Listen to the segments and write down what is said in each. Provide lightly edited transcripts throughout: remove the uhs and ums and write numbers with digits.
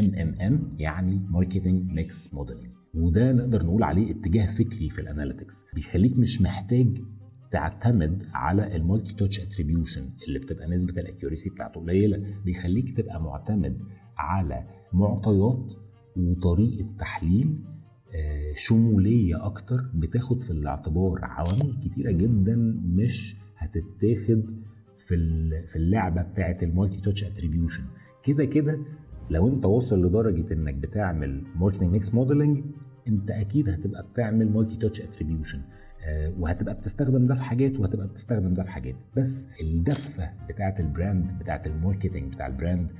MMM يعني ماركتنج ميكس موديلنج، وده نقدر نقول عليه اتجاه فكري في الاناليتكس، بيخليك مش محتاج تعتمد على المالتي تاتش اتريبيوشن اللي بتبقى نسبة الاكيوريسي بتاعته قليلة، بيخليك تبقى معتمد على معطيات وطريقة تحليل شمولية أكتر، بتاخد في الاعتبار عوامل كتيرة جدا مش هتتاخد في اللعبة بتاعة المالتي تاتش اتريبيوشن. كده لو انت واصل لدرجة انك بتعمل ماركتنج ميكس موديلنج، انت اكيد هتبقى بتعمل مالتي تاتش اتريبيوشن، وهتبقى بتستخدم ده في حاجات وهتبقى بتستخدم ده في حاجات. بس الدفة بتاعة البراند، بتاعة الماركتنج بتاع البراند،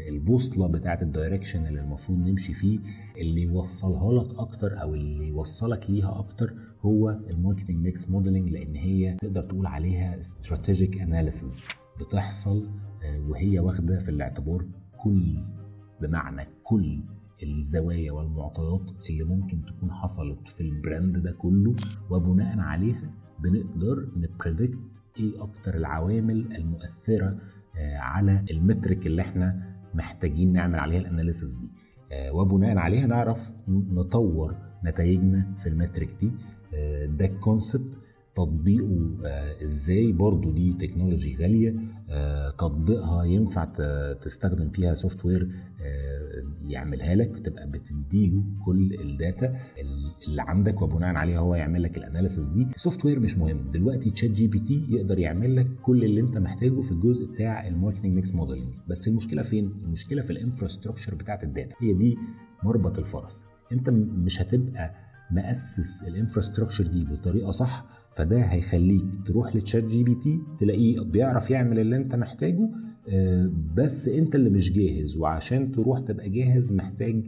البوصلة بتاعة الدايركشن اللي المفروض نمشي فيه، اللي يوصلها لك اكتر او اللي يوصلك ليها اكتر هو الماركتنج ميكس موديلنج، لان هي تقدر تقول عليها استراتيجيك اناليسيز بتحصل وهي واخدة في الاعتبار بمعنى كل الزوايا والمعطيات اللي ممكن تكون حصلت في البراند ده كله، وبناء عليها بنقدر نبريدكت ايه اكتر العوامل المؤثرة على المترك اللي احنا محتاجين نعمل عليها الاناليسيس دي، وبناء عليها نعرف نطور نتائجنا في المترك دي. ده الكونسبت. تطبيقه ازاي؟ برضو دي تكنولوجي غالية، تطبيقها ينفع تستخدم فيها سوفت وير يعملها لك، تبقى بتديله كل الداتا اللي عندك وبناء عليها هو يعمل لك الاناليسيس دي. السوفت وير مش مهم دلوقتي، تشات جي بي تي يقدر يعمل لك كل اللي انت محتاجه في الجزء بتاع الماركتنج ميكس موديلنج. بس المشكله فين؟ المشكله في الانفراستراكشر بتاعت الداتا، هي دي مربط الفرس. انت مش هتبقى مؤسس الانفراستراكشر دي بطريقه صح، فده هيخليك تروح لتشات جي بي تي تلاقيه بيعرف يعمل اللي انت محتاجه، بس انت اللي مش جاهز. وعشان تروح تبقى جاهز محتاج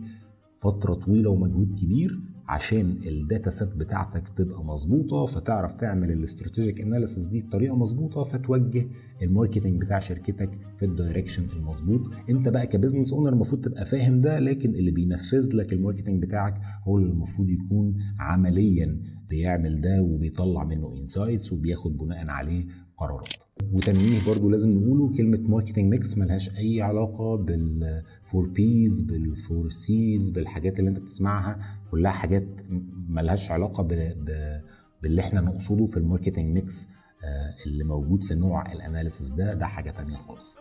فترة طويلة ومجهود كبير عشان الداتا سيت بتاعتك تبقى مظبوطة، فتعرف تعمل الاستراتيجيك اناليسيس دي بطريقة مظبوطة، فتوجه الماركتنج بتاع شركتك في الدايركشن المظبوط. انت بقى كبزنس اونر المفروض تبقى فاهم ده، لكن اللي بينفذ لك الماركتنج بتاعك هو اللي المفروض يكون عمليا بيعمل ده وبيطلع منه انسايتس وبياخد بناء عليه قرارات. وتنويه برضو لازم نقوله، كلمة ماركتنج ميكس ملهاش أي علاقة بالفور بيز بالفور سيز بالحاجات اللي انت بتسمعها، كلها حاجات ملهاش علاقة باللي احنا نقصده في الماركتنج ميكس اللي موجود في نوع الاناليسيس ده حاجة تانية خالص.